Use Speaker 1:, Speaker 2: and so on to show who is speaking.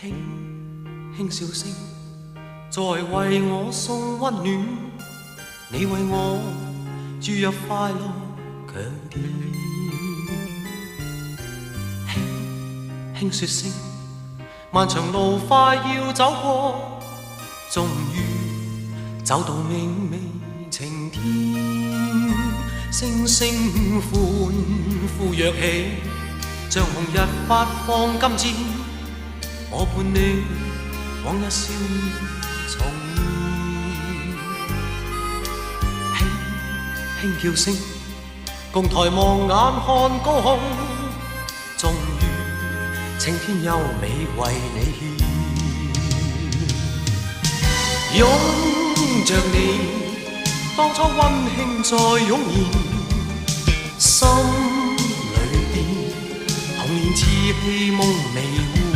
Speaker 1: 輕輕笑聲，在為我送溫暖，你為我注入快樂強電。輕輕說聲，漫長路快要走過，終於走到明媚晴天。星星歡呼躍起，像紅日發放金箭，我伴你往日少年重現。輕輕叫聲，共抬望眼看高空，終於青天優美為你獻。擁着你，當初溫馨再湧現，心裏邊童年稚氣夢微糊。